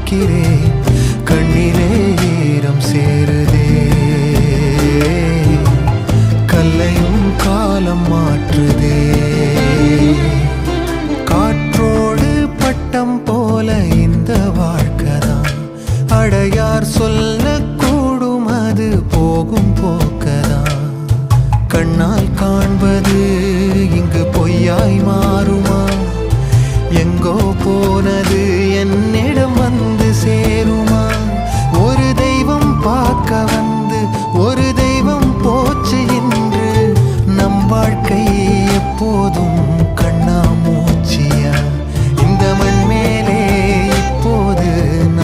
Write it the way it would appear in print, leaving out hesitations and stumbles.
பார்க்கிறேன், கண்ணிலே ஈரம் சேருதே. கல்லையும் காலம் மாற்றுதே. காற்றோடு பட்டம் போல இந்த வாழ்க்கைதான், அடையார் சொல்லக்கூடும் அது போகும் போக்கதான். கண்ணால் காண்பது இங்கு பொய்யாய் மாறுமா? எங்கோ போனது என்னிடம்